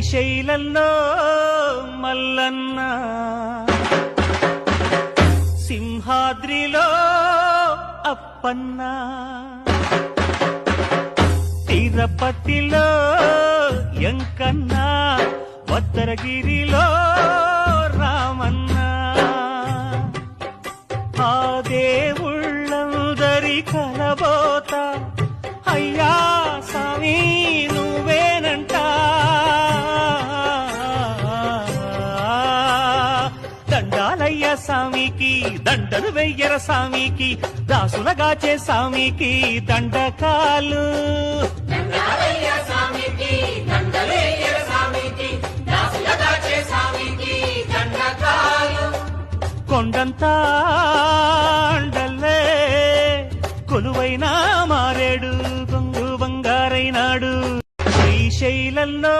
శ్రీశైలంలో మల్లన్న, సింహాద్రిలో అప్పన్న, తిరుపతిలో ఎంకన్న, భద్రగిరిలో రామన్న. ఆ దేవుళ్ళందరి కలబోత అయ్యా స్వామి నువ్వేనంట. దండాలయ్య స్వామికి దండలు వెయ్యర స్వామికి, దాసులగాచే స్వామికి దండకాలు. కొండంతా అండల్లే కొలువైనా మారేడు, కొంగు బంగారైనాడు. శ్రీశైలంలో